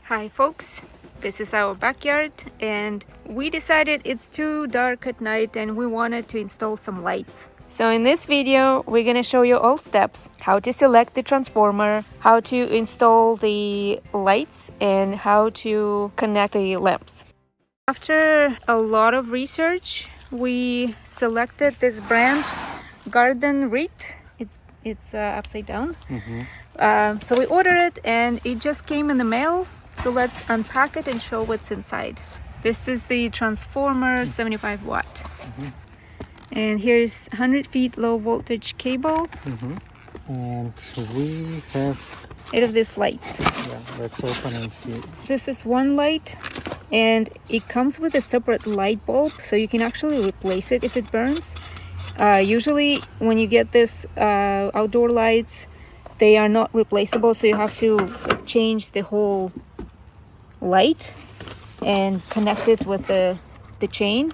Hi folks, this is our backyard and we decided it's too dark at night and we wanted to install some lights. So in this video, we're going to show you all steps, how to select the transformer, how to install the lights, and how to connect the lamps. After a lot of research, we selected this brand, GardenReet. It's upside down. So we ordered it and it just came in the mail. So let's unpack it and show what's inside. This is the transformer, 75 watt. And here's 100 feet low voltage cable. And we have 8 of these lights. Yeah, let's open and see. This is one light and it comes with a separate light bulb, so you can actually replace it if it burns. Usually when you get this outdoor lights, they are not replaceable, so you have to change the whole light and connect it with the chain.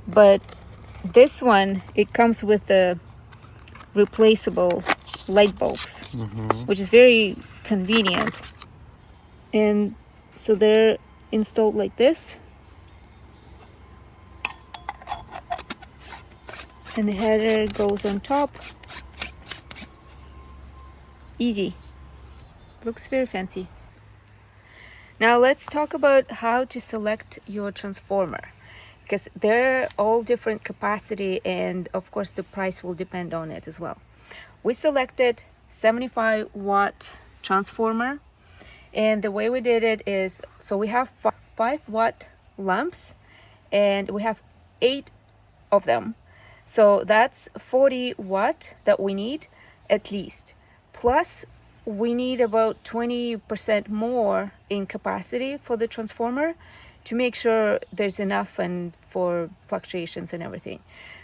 But this one, it comes with the replaceable light bulbs, which is very convenient. And so they're installed like this, and the header goes on top. Easy. Looks very fancy. Now let's talk about how to select your transformer, because they're all different capacity and of course the price will depend on it as well. We selected 75 watt transformer, and the way we did it is, so we have 5 watt lamps and we have 8 of them. So that's 40 watt that we need at least. Plus we need about 20% more in capacity for the transformer to make sure there's enough and for fluctuations and everything.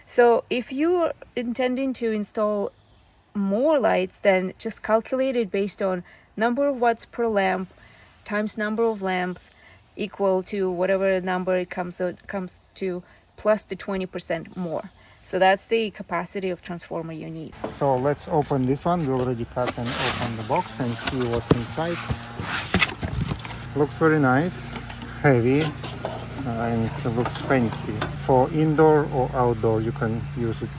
So if you're intending to install more lights, then just calculate it based on number of watts per lamp times number of lamps equal to whatever number it comes to, plus the 20% more. So that's the capacity of transformer you need. So let's open this one. We already cut and open the box and see what's inside. Looks very nice, heavy, and it looks fancy. For indoor or outdoor, you can use it.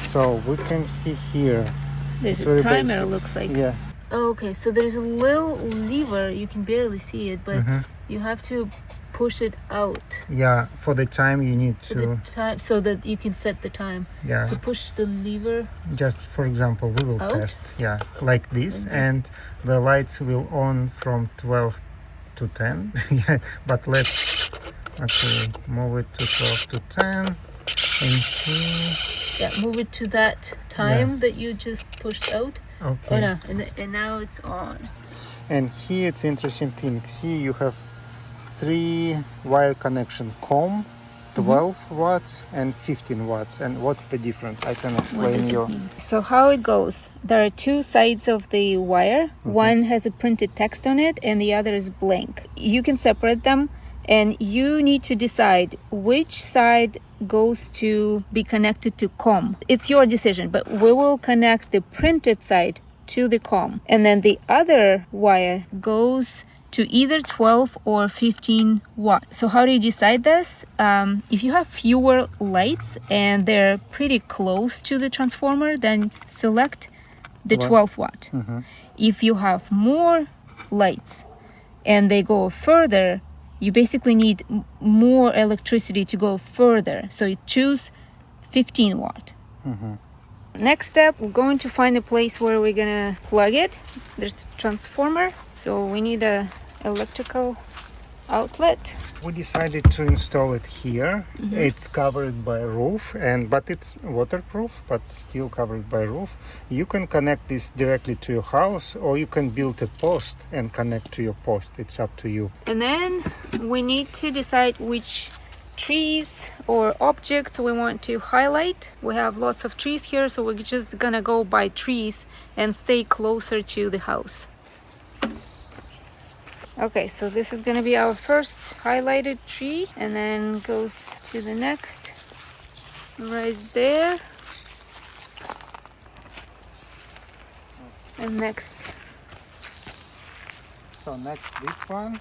So we can see here. There's a timer, basic. Looks like. Yeah. Okay, so there's a little lever. You can barely see it, but you have to push it out. Yeah, for the time you need for to. The time, so that you can set the time. Yeah. So push the lever. Just for example, we will out? test. Yeah, like this, and the lights will on from 12 to 10. Yeah, but let's actually move it to 12 to 10 and see. Yeah, move it to that time that you just pushed out. Okay. Oh no, and now it's on. And here it's interesting thing. See, you have 3 wire connection, COM, 12 watts and 15 watts. And what's the difference? I can explain you. So how it goes, there are 2 sides of the wire. One has a printed text on it and the other is blank. You can separate them and you need to decide which side goes to be connected to COM. It's your decision, but we will connect the printed side to the COM. And then the other wire goes to either 12 or 15 watts. So how do you decide this? If you have fewer lights and they're pretty close to the transformer, then select the 12 watt. If you have more lights and they go further, you basically need more electricity to go further. So you choose 15 watt. Next step, we're going to find a place where we're gonna plug it. There's a transformer, so we need a electrical outlet. We decided to install it here. It's covered by a roof, but it's waterproof, but still covered by a roof. You can connect this directly to your house, or you can build a post and connect to your post. It's up to you. And then we need to decide which trees or objects we want to highlight. We have lots of trees here, so we're just gonna go by trees and stay closer to the house. Okay, so this is gonna be our first highlighted tree, and then goes to the next right there, and next So next, this one.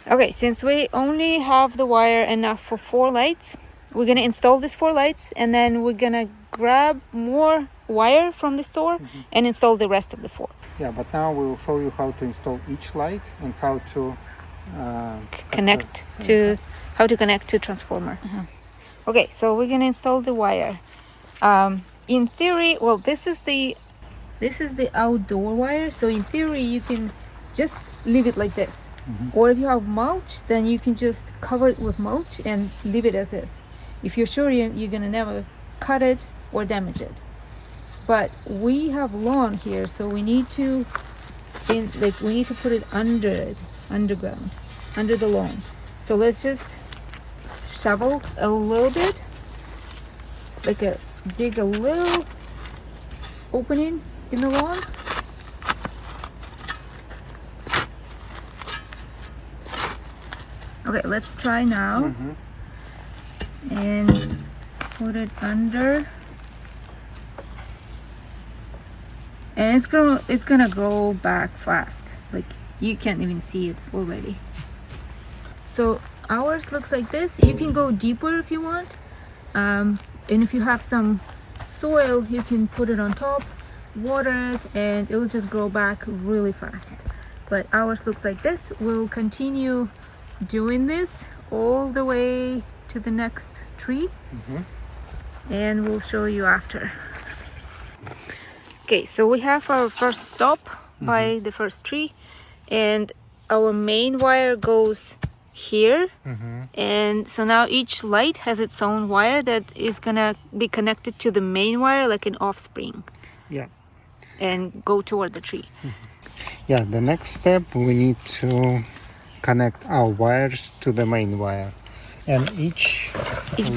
Okay, since we only have the wire enough for 4 lights, we're gonna install these 4 lights, and then we're gonna grab more wire from the store and install the rest of the 4. Yeah, but now we will show you how to install each light and how to Connect to how to connect to transformer. Okay, so we're gonna install the wire. In theory, well, this is the outdoor wire, so in theory you can just leave it like this. Or if you have mulch, then you can just cover it with mulch and leave it as is. If you're sure you're gonna never cut it or damage it. But we have lawn here, so we need to put it underground, under the lawn. So let's just shovel a little bit, dig a little opening in the lawn. Okay, let's try now. And put it under. And it's gonna grow back fast. Like, you can't even see it already. So ours looks like this. You can go deeper if you want. And if you have some soil, you can put it on top, water it, and it'll just grow back really fast. But ours looks like this. We'll continue doing this all the way to the next tree, and we'll show you after. Okay, so we have our first stop by the first tree, and our main wire goes here. And so now each light has its own wire that is gonna be connected to the main wire like an offspring. Yeah. And go toward the tree. Yeah, the next step, we need to connect our wires to the main wire. And each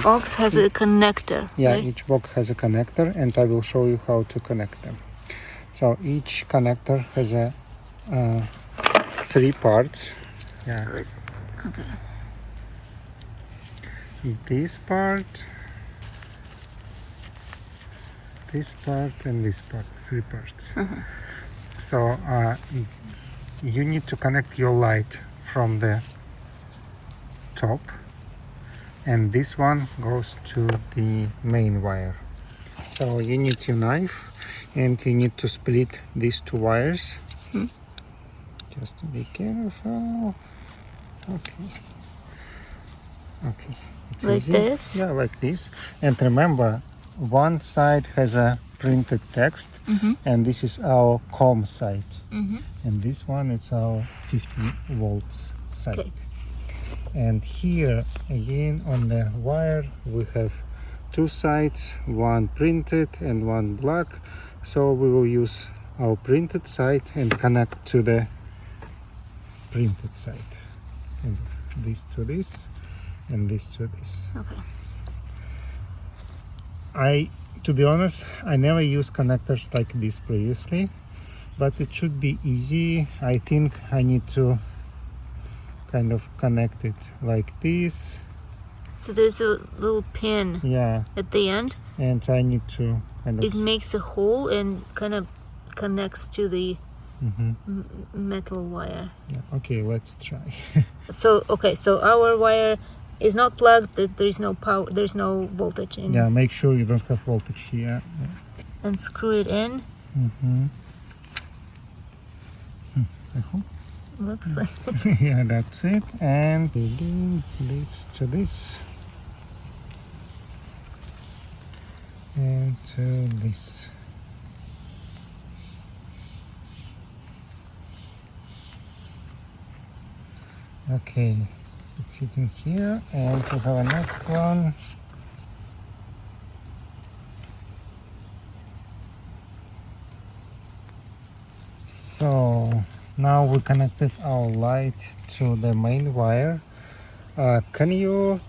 box has a connector. Yeah, right? each box has a connector, and I will show you how to connect them. So each connector has a 3 parts. Yeah. Okay. This part, and this part, 3 parts. So you need to connect your light from the top, and this one goes to the main wire. So you need your knife, and you need to split these 2 wires. Just be careful. Okay. It's Like easy. this? Yeah, like this. And remember, one side has a printed text, and this is our COM side. And this one is our 50 volts side. Okay. And here again on the wire we have 2 sides, one printed and one black. So we will use our printed side and connect to the printed side. And this to this, and this to this. Okay. To be honest, I never used connectors like this previously, but it should be easy. I think I need to kind of connect it like this. So there's a little pin at the end. And I need to kind of... It makes a hole and kind of connects to the metal wire. Yeah, okay, let's try. So our wire is not plugged. There's no power. There's no voltage in. Yeah, make sure you don't have voltage here. And screw it in. I hope. Looks like. Yeah, that's it. And we do this to this, and to this. Okay, it's sitting here, and we have a next one. So now we connected our light to the main wire. Can you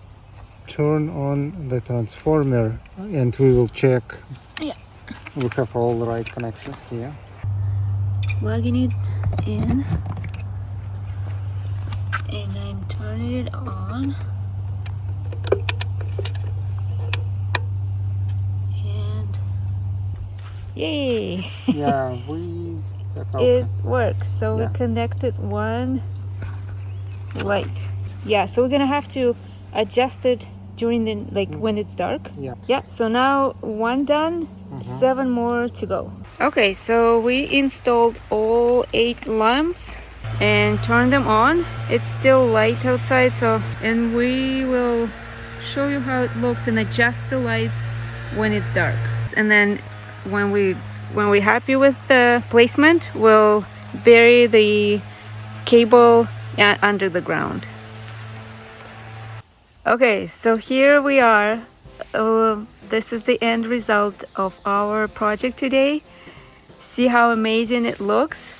turn on the transformer and we will check? Yeah. We have all the right connections here. Plugging it in. And I'm turning it on. And yay! Yeah, we it works. So Yeah. we connected one light. Yeah, so we're gonna have to adjust it during the when it's dark. Yeah. So now one done, 7 more to go. Okay, so we installed all 8 lamps and turned them on. It's still light outside, so and we will show you how it looks and adjust the lights when it's dark. And then when we're happy with the placement, we'll bury the cable under the ground. Okay, so here we are. This is the end result of our project today. See how amazing it looks.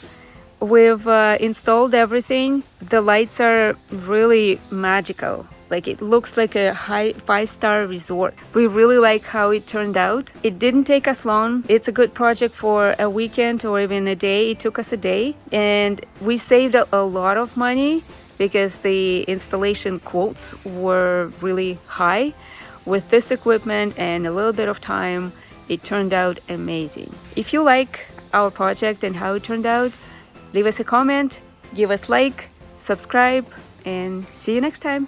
We've installed everything. The lights are really magical. Like, it looks like a high 5-star resort. We really like how it turned out. It didn't take us long. It's a good project for a weekend or even a day. It took us a day, and we saved a lot of money because the installation quotes were really high. With this equipment and a little bit of time, it turned out amazing. If you like our project and how it turned out, leave us a comment, give us like, subscribe, and see you next time.